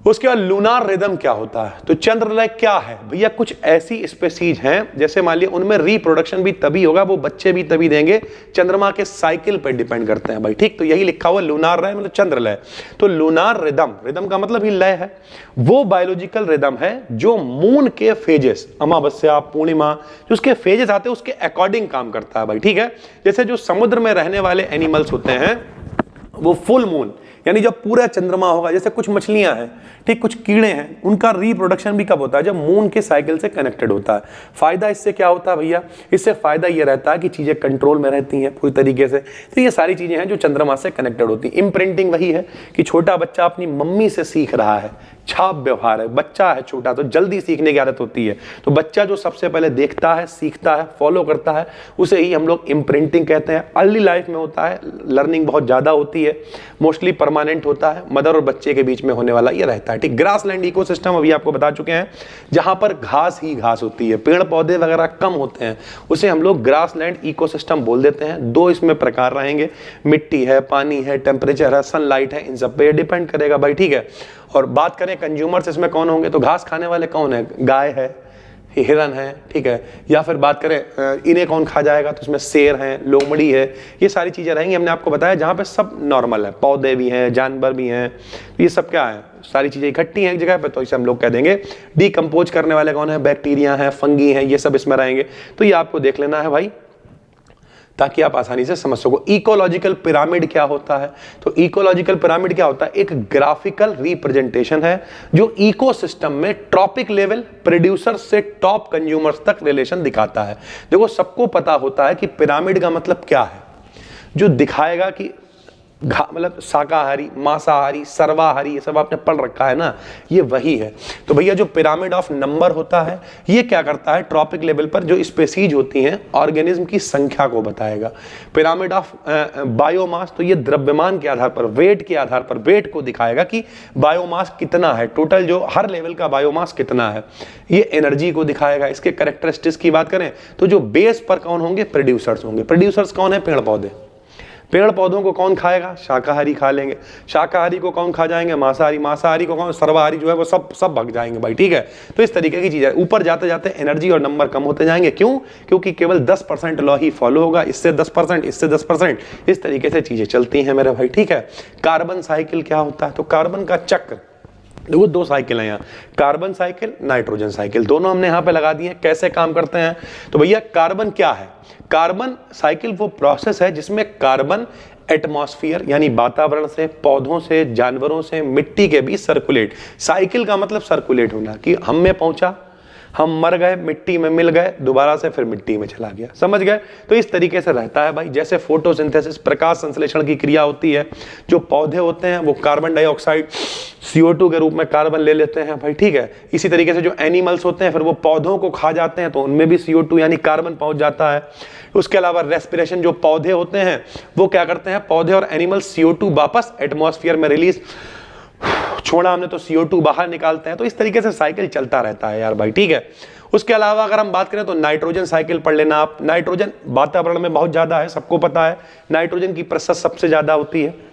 उसके बाद लूनार रिदम क्या होता है, तो चंद्रलय क्या है भैया, कुछ ऐसी स्पेसीज हैं जैसे मान लिया उनमें रिप्रोडक्शन भी तभी होगा, वो बच्चे भी तभी देंगे, चंद्रमा के साइकिल पर डिपेंड करते हैं भाई, ठीक। तो यही लिखा हुआ लूनार लय मतलब चंद्रलय। तो लूनार रिदम, रिदम का मतलब ही लय है, वो बायोलॉजिकल रिदम है जो मून के फेजेस, अमावस्या, पूर्णिमा, जो उसके फेजेस आते हैं उसके अकॉर्डिंग काम करता है भाई, ठीक है। जैसे जो समुद्र में रहने वाले एनिमल्स होते हैं वो फुल मून यानी जब पूरा चंद्रमा होगा, जैसे कुछ मछलियां हैं, ठीक, कुछ कीड़े हैं, उनका रिप्रोडक्शन भी कब होता है, जब मून के साइकिल से कनेक्टेड होता है। फायदा इससे क्या होता है भैया, इससे फायदा ये रहता है कि चीजें कंट्रोल में रहती हैं पूरी तरीके से। तो ये सारी चीजें हैं जो चंद्रमा से कनेक्टेड होती हैं। इम्प्रिंटिंग वही है कि छोटा बच्चा अपनी मम्मी से सीख रहा है, छाप व्यवहार है, बच्चा है छोटा तो जल्दी सीखने की आदत होती है। तो बच्चा जो सबसे पहले देखता है, सीखता है, फॉलो करता है, उसे ही हम लोग इम्प्रिंटिंग कहते हैं। अर्ली लाइफ में होता है, लर्निंग बहुत ज्यादा होती है, मोस्टली परमानेंट होता है, मदर और बच्चे के बीच में होने वाला ये रहता है, ठीक। ग्रासलैंड इकोसिस्टम अभी आपको बता चुके हैं, जहां पर घास ही घास होती है, पेड़ पौधे वगैरह कम होते हैं, उसे हम लोग ग्रासलैंड इकोसिस्टम बोल देते हैं। 2 इसमें प्रकार रहेंगे, मिट्टी है, पानी है, टेम्परेचर है, सनलाइट है, इन सब पे डिपेंड करेगा भाई, ठीक है। और बात करें कंज्यूमर्स इसमें कौन होंगे, तो घास खाने वाले कौन है, गाय है, हिरन है, ठीक है। या फिर बात करें इन्हें कौन खा जाएगा, तो इसमें शेर है, लोमड़ी है, ये सारी चीजें रहेंगी। हमने आपको बताया जहां पे सब नॉर्मल है, पौधे भी हैं, जानवर भी हैं, तो ये सब क्या है, सारी चीजें इकट्ठी हैं एक जगह पे, तो इसे हम लोग कह देंगे। डिकम्पोज करने वाले कौन है, बैक्टीरिया है, फंगी है, ये सब इसमें रहेंगे। तो ये आपको देख लेना है भाई, ताकि आप आसानी से समझ सको। इकोलॉजिकल पिरामिड क्या होता है, तो इकोलॉजिकल पिरामिड क्या होता है, एक ग्राफिकल रिप्रेजेंटेशन है जो इकोसिस्टम में ट्रॉपिक लेवल प्रोड्यूसर से टॉप कंज्यूमर्स तक रिलेशन दिखाता है। देखो सबको पता होता है कि पिरामिड का मतलब क्या है, जो दिखाएगा कि मतलब शाकाहारी, मांसाहारी, सर्वाहारी, ये सब आपने पढ़ रखा है ना, ये वही है। तो भैया जो पिरामिड ऑफ नंबर होता है, ये क्या करता है, ट्रॉपिक लेवल पर जो स्पेसीज होती हैं, ऑर्गेनिज्म की संख्या को बताएगा। पिरामिड ऑफ बायोमास, तो ये द्रव्यमान के आधार पर, वेट के आधार पर, वेट को दिखाएगा कि बायोमास कितना है, टोटल जो हर लेवल का बायोमास कितना है। ये एनर्जी को दिखाएगा। इसके कैरेक्टरिस्टिक्स की बात करें तो जो बेस पर कौन होंगे, प्रोड्यूसर्स होंगे। प्रोड्यूसर्स कौन है, पेड़ पौधे। पेड़ पौधों को कौन खाएगा, शाकाहारी खा लेंगे। शाकाहारी को कौन खा जाएंगे, मांसाहारी। मांसाहारी को कौन, सर्वाहारी जो है वो सब भग जाएंगे भाई, ठीक है। तो इस तरीके की चीज है। ऊपर जाते जाते एनर्जी और नंबर कम होते जाएंगे, क्यों, क्योंकि केवल 10% लॉ ही फॉलो होगा, इससे 10%, इससे 10%, इस तरीके से चीजें चलती हैं मेरे भाई, ठीक है। कार्बन साइकिल क्या होता है, तो कार्बन का चक्र, देखो 2 साइकिल है यहाँ, कार्बन साइकिल, नाइट्रोजन साइकिल, दोनों हमने यहाँ पे लगा दिए। कैसे काम करते हैं, तो भैया कार्बन क्या है, कार्बन साइकिल वो प्रोसेस है जिसमें कार्बन एटमॉस्फेयर यानी वातावरण से, पौधों से, जानवरों से, मिट्टी के बीच सर्कुलेट। साइकिल का मतलब सर्कुलेट होना, कि हम में पहुंचा, हम मर गए, मिट्टी में मिल गए, दोबारा से फिर मिट्टी में चला गया, समझ गए। तो इस तरीके से रहता है भाई। जैसे फोटोसिंथेसिस प्रकाश संश्लेषण की क्रिया होती है, जो पौधे होते हैं वो कार्बन डाइऑक्साइड CO2 के रूप में कार्बन ले लेते हैं भाई, ठीक है। इसी तरीके से जो एनिमल्स होते हैं फिर वो पौधों को खा जाते हैं, तो उनमें भी CO2 यानी कार्बन पहुंच जाता है। उसके अलावा रेस्पिरेशन, जो पौधे होते हैं वो क्या करते हैं, पौधे और एनिमल्स CO2 वापस एटमॉस्फेयर में रिलीज, छोड़ा हमने तो CO2 बाहर निकालते हैं। तो इस तरीके से साइकिल चलता रहता है यार भाई, ठीक है। उसके अलावा अगर हम बात करें तो नाइट्रोजन साइकिल पढ़ लेना आप। नाइट्रोजन वातावरण में बहुत ज्यादा है, सबको पता है, नाइट्रोजन की प्रतिशत सबसे ज्यादा होती है।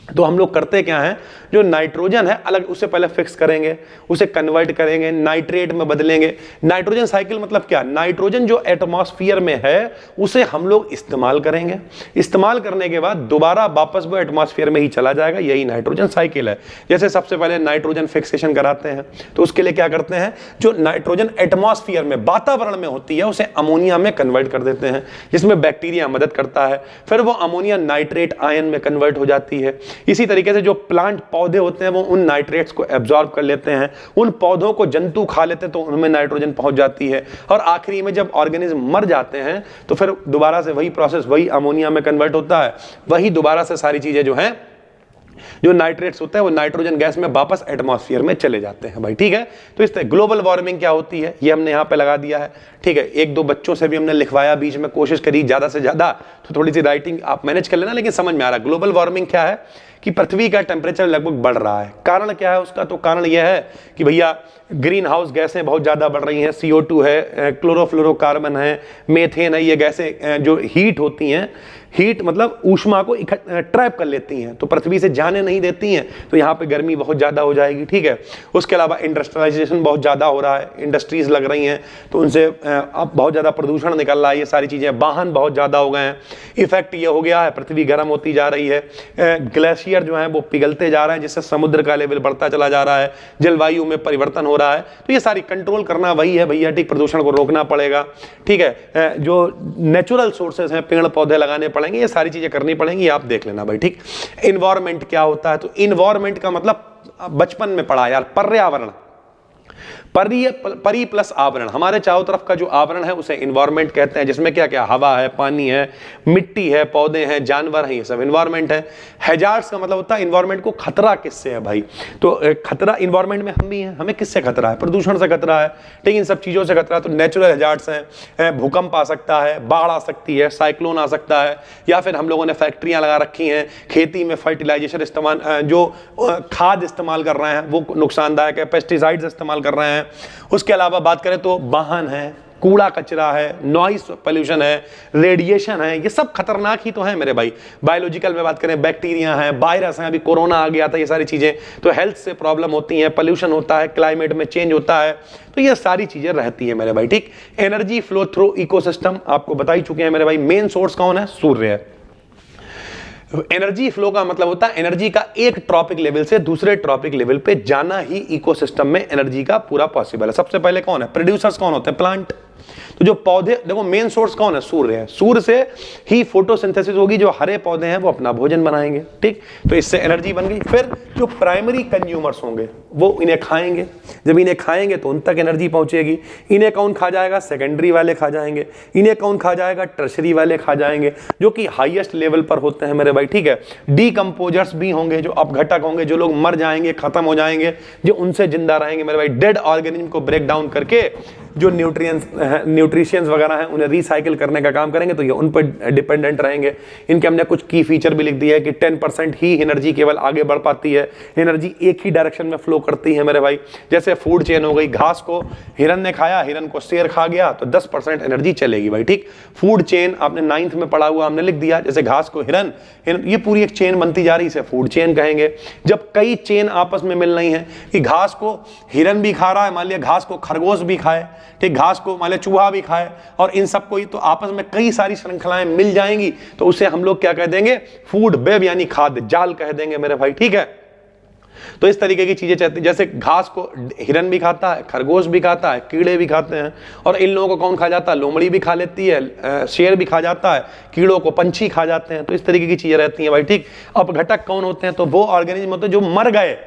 तो हम लोग करते क्या हैं, जो नाइट्रोजन है अलग, उससे पहले फिक्स करेंगे, उसे कन्वर्ट करेंगे, नाइट्रेट में बदलेंगे। नाइट्रोजन साइकिल मतलब क्या, नाइट्रोजन जो एटमॉस्फेयर में है उसे हम लोग इस्तेमाल करेंगे, इस्तेमाल करने के बाद दोबारा वापस वो एटमॉस्फेयर में ही चला जाएगा, यही नाइट्रोजन साइकिल है। जैसे सबसे पहले नाइट्रोजन फिक्सेशन कराते हैं, तो उसके लिए क्या करते हैं, जो नाइट्रोजन एटमॉस्फेयर में, वातावरण में होती है उसे अमोनिया में कन्वर्ट कर देते हैं, जिसमें बैक्टीरिया मदद करता है। फिर वो अमोनिया नाइट्रेट आयन में कन्वर्ट हो जाती है। इसी तरीके से जो प्लांट पौधे होते हैं वो उन नाइट्रेट्स को एब्जॉर्ब कर लेते हैं, उन पौधों को जंतु खा लेते हैं तो उनमें नाइट्रोजन पहुंच जाती है। और आखिरी में जब ऑर्गेनिज्म मर जाते हैं तो फिर दोबारा से वही प्रोसेस, वही अमोनिया में कन्वर्ट होता है, वही दोबारा से सारी चीजें जो हैं, जो नाइट्रेट्स होते हैं वो नाइट्रोजन गैस में वापस एटमॉस्फेयर में चले जाते हैं भाई, ठीक है। तो इस तरह ग्लोबल वार्मिंग क्या होती है ये हमने यहाँ पे लगा दिया है, ठीक है। एक दो बच्चों से भी हमने लिखवाया, बीच में कोशिश करी ज्यादा से ज्यादा, तो थोड़ी सी राइटिंग आप मैनेज कर लेना, लेकिन समझ में आ रहा है। ग्लोबल वार्मिंग क्या है कि पृथ्वी का टेम्परेचर लगभग बढ़ रहा है। कारण क्या है उसका, तो कारण यह है कि भैया ग्रीन हाउस गैसें बहुत ज़्यादा बढ़ रही हैं, CO2 है, क्लोरोफ्लोरोकार्बन है, मेथेन है, ये गैसें जो हीट होती हैं, हीट मतलब ऊष्मा को ट्रैप कर लेती हैं, तो पृथ्वी से जाने नहीं देती हैं, तो यहाँ पे गर्मी बहुत ज़्यादा हो जाएगी, ठीक है। उसके अलावा इंडस्ट्रियलाइजेशन बहुत ज़्यादा हो रहा है, इंडस्ट्रीज लग रही हैं तो उनसे अब बहुत ज़्यादा प्रदूषण निकल रहा है, ये सारी चीज़ें, वाहन बहुत ज़्यादा हो गए हैं। इफेक्ट ये हो गया है, पृथ्वी गर्म होती जा रही है, ग्लेशियर जो है वो पिघलते जा रहे हैं, जिससे समुद्र का लेवल बढ़ता चला जा रहा है, जलवायु में परिवर्तन हो रहा है। तो ये सारी कंट्रोल करना वही है भैया, ठीक, प्रदूषण को रोकना पड़ेगा, ठीक है। जो नेचुरल सोर्सेज हैं, पेड़ पौधे लगाने पड़ेंगे, ये सारी चीजें करनी पड़ेंगी, आप देख लेना भाई, ठीक। इन्वायरमेंट क्या होता है, तो इन्वायरमेंट का मतलब बचपन में पढ़ा यार, पर्यावरण, परी प्लस आवरण, हमारे चारों तरफ का जो आवरण है उसे इन्वायरमेंट कहते हैं, जिसमें क्या क्या, हवा है, पानी है, मिट्टी है, पौधे हैं, जानवर हैं, ये सब इन्वायरमेंट है। हैजार्ड्स का मतलब होता है इन्वायरमेंट को खतरा किससे है भाई, तो खतरा इन्वायरमेंट में हम भी हैं, हमें किससे खतरा है, प्रदूषण से खतरा है, ठीक, इन सब चीजों से खतरा। तो नेचुरल हैजार्ड्स हैं, भूकंप आ सकता है, बाढ़ आ सकती है, साइक्लोन आ सकता है, या फिर हम लोगों ने फैक्ट्रियां लगा रखी हैं, खेती में फर्टिलाइजेशन इस्तेमाल, जो खाद इस्तेमाल कर रहे हैं वो नुकसानदायक है, पेस्टिसाइड्स इस्तेमाल कर रहे हैं। उसके अलावा बात करें तो वाहन है, कूड़ा कचरा है, नॉइस पोल्यूशन है, रेडिएशन है, ये सब खतरनाक ही तो है मेरे भाई। बायोलॉजिकल में बात करें, बैक्टीरिया हैं, वायरस हैं, अभी कोरोना आ गया था, ये सारी चीजें, तो हेल्थ से प्रॉब्लम होती हैं, पोल्यूशन होता है, क्लाइमेट में चेंज होता है, तो ये सारी चीजें रहती है मेरे भाई, ठीक। एनर्जी फ्लो थ्रू इकोसिस्टम आपको बता ही चुके हैं मेरे भाई। मेन सोर्स कौन है, सूर्य है। एनर्जी फ्लो का मतलब होता है एनर्जी का एक ट्रॉपिक लेवल से दूसरे ट्रॉपिक लेवल पे जाना ही इकोसिस्टम में एनर्जी का पूरा पॉसिबल है। सबसे पहले कौन है, प्रोड्यूसर्स कौन होते हैं, प्लांट। तो जो पौधे, देखो मेन सोर्स कौन है, सूर्य है, सूर्य से ही फोटोसिंथेसिस होगी, जो हरे पौधे हैं वो अपना भोजन बनाएंगे, ठीक, तो इससे एनर्जी बन गई। फिर जो प्राइमरी कंज्यूमर्स होंगे वो इन्हें खाएंगे, जब इन्हें खाएंगे तो उन तक एनर्जी पहुंचेगी। इन्हें कौन खा जाएगा, सेकेंडरी वाले खा जाएंगे। इन्हें कौन खा जाएगा, टर्शरी वाले खा जाएंगे, जो कि हाईएस्ट लेवल पर होते हैं मेरे भाई, ठीक है। डीकंपोजर्स भी होंगे, जो अपघटक होंगे, जो लोग मर जाएंगे, खत्म हो जाएंगे, जो उनसे जिंदा रहेंगे मेरे भाई। डेड ऑर्गेनिज्म को ब्रेक डाउन करके जो न्यूट्रिशियंस वगैरह हैं उन्हें रिसाइकिल करने का काम करेंगे, तो ये उन पर डिपेंडेंट रहेंगे। इनके हमने कुछ की फीचर भी लिख दिया है कि 10% ही एनर्जी केवल आगे बढ़ पाती है, एनर्जी एक ही डायरेक्शन में फ्लो करती है मेरे भाई। जैसे फूड चेन हो गई, घास को हिरन ने खाया, हिरन को शेर खा गया, तो 10% एनर्जी चलेगी भाई, ठीक। फूड चेन आपने 9th में पढ़ा हुआ, हमने लिख दिया, जैसे घास को हिरन, ये पूरी एक चेन बनती जा रही है, इसे फूड चेन कहेंगे। जब कई चेन आपस में मिल रही हैं कि घास को हिरन भी खा रहा है, मान लिया घास को खरगोश भी खाए, ठीक, घास को मान लिया चूहा भी खाए, और इन सबको तो आपस में कई सारी श्रृंखलाएं मिल जाएंगी, तो उसे हम लोग क्या कह देंगे, फूड वेब यानी खाद्य जाल कह देंगे मेरे भाई, ठीक है। तो इस तरीके की चीजें चाहती, जैसे घास को हिरन भी खाता है, खरगोश भी खाता है, कीड़े भी खाते हैं, और इन लोगों को कौन खा जाता है? लोमड़ी भी खा लेती है, शेर भी खा जाता है, कीड़ों को पंछी खा जाते हैं। तो इस तरीके की चीजें रहती हैं भाई, ठीक। अब घटक कौन होते हैं? तो वो ऑर्गेनिज्म होते हैं जो मर गए,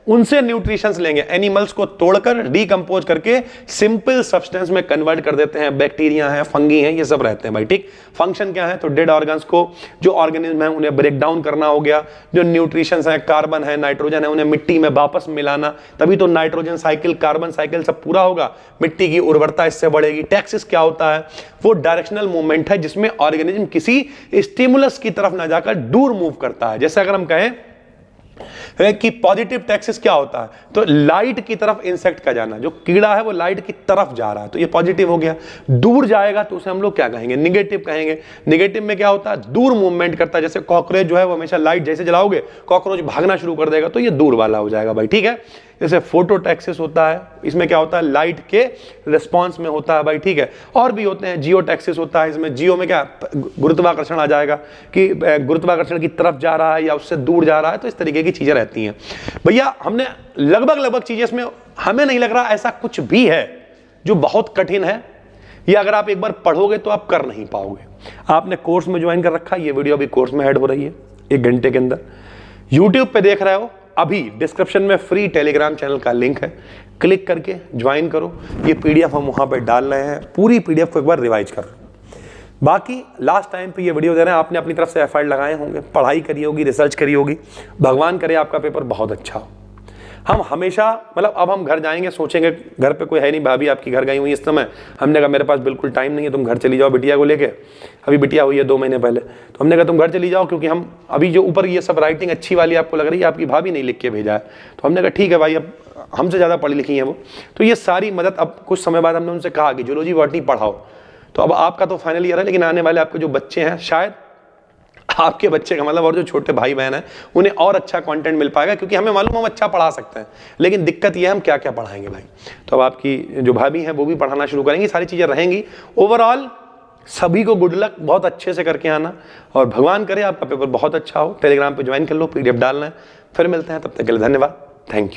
उनसे न्यूट्रिशंस लेंगे, एनिमल्स को तोड़कर डीकंपोज करके सिंपल सब्सटेंस में कन्वर्ट कर देते हैं। बैक्टीरिया है, फंगी है, ये सब रहते हैं भाई, ठीक। फंक्शन क्या है? तो डेड ऑर्गन्स को जो ऑर्गेनिज्म है उन्हें ब्रेक डाउन करना हो गया, जो न्यूट्रिशंस है, कार्बन है, नाइट्रोजन है, उन्हें मिट्टी में वापस मिलाना, तभी तो नाइट्रोजन साइकिल, कार्बन साइकिल सब पूरा होगा, मिट्टी की उर्वरता इससे बढ़ेगी। टैक्सिस क्या होता है? वो डायरेक्शनल मूवमेंट है जिसमें ऑर्गेनिज्म किसी स्टिमुलस की तरफ ना जाकर दूर मूव करता है। जैसे अगर हम कहें कि पॉजिटिव टैक्सिस क्या होता है? तो लाइट की तरफ इंसेक्ट का जाना, जो कीड़ा है वो लाइट की तरफ जा रहा है, तो ये पॉजिटिव हो गया। दूर जाएगा तो उसे हम लोग क्या कहेंगे? निगेटिव कहेंगे। निगेटिव में क्या होता है? दूर मूवमेंट करता है। जैसे कॉकरोच जो है वो हमेशा लाइट जैसे जलाओगे कॉकरोच भागना शुरू कर देगा, तो ये दूर वाला हो जाएगा भाई, ठीक है। जैसे फोटोटैक्सिस होता है, इसमें क्या होता है? लाइट के रिस्पॉन्स में होता है भाई, ठीक है। और भी होते हैं, जियोटैक्सिस होता है, इसमें जियो में क्या गुरुत्वाकर्षण आ जाएगा कि गुरुत्वाकर्षण की तरफ जा रहा है या उससे दूर जा रहा है, तो इस तरीके की चीजें रहती हैं भैया। हमने लगभग चीजें इसमें, हमें नहीं लग रहा ऐसा कुछ भी है जो बहुत कठिन है, या अगर आप एक बार पढ़ोगे तो आप कर नहीं पाओगे। आपने कोर्स में ज्वाइन कर रखा, ये वीडियो अभी कोर्स में ऐड हो रही है 1 घंटे के अंदर, यूट्यूब पे देख रहे हो, अभी डिस्क्रिप्शन में फ्री टेलीग्राम चैनल का लिंक है, क्लिक करके ज्वाइन करो। ये पीडीएफ हम वहां पे डाल रहे हैं, पूरी पीडीएफ को एक बार रिवाइज कर। बाकी लास्ट टाइम पे ये वीडियो दे रहे हैं, आपने अपनी तरफ से एफर्ट लगाए होंगे, पढ़ाई करी होगी, रिसर्च करी होगी, भगवान करे आपका पेपर बहुत अच्छा हो। हम हमेशा, मतलब अब हम घर जाएंगे सोचेंगे, घर पे कोई है नहीं, भाभी आपकी घर गई हुई इस समय, हमने कहा मेरे पास बिल्कुल टाइम नहीं है, तुम घर चली जाओ बिटिया को लेके, अभी बिटिया हुई है 2 महीने पहले, तो हमने कहा तुम घर चली जाओ, क्योंकि हम अभी जो ऊपर ये सब राइटिंग अच्छी वाली आपको लग रही है, आपकी भाभी नहीं लिख के भेजा है, तो हमने कहा ठीक है भाई, अब हमसे ज़्यादा पढ़ी लिखी हैं वो, तो ये सारी मदद, अब कुछ समय बाद हमने उनसे कहा कि जूलॉजी बॉटनी पढ़ाओ। तो अब आपका तो फाइनल ईयर है, लेकिन आने वाले आपके जो बच्चे हैं, शायद आपके बच्चे का मतलब, और जो छोटे भाई बहन हैं उन्हें और अच्छा कंटेंट मिल पाएगा, क्योंकि हमें मालूम हम अच्छा पढ़ा सकते हैं, लेकिन दिक्कत ये है हम क्या क्या पढ़ाएंगे भाई। तो अब आपकी जो भाभी हैं वो भी पढ़ाना शुरू करेंगी, सारी चीज़ें रहेंगी। ओवरऑल सभी को गुड लक, बहुत अच्छे से करके आना, और भगवान करे आपका पेपर बहुत अच्छा हो। टेलीग्राम पर ज्वाइन कर लो, PDF डालना है। फिर मिलते हैं, तब तक के लिए धन्यवाद, थैंक यू।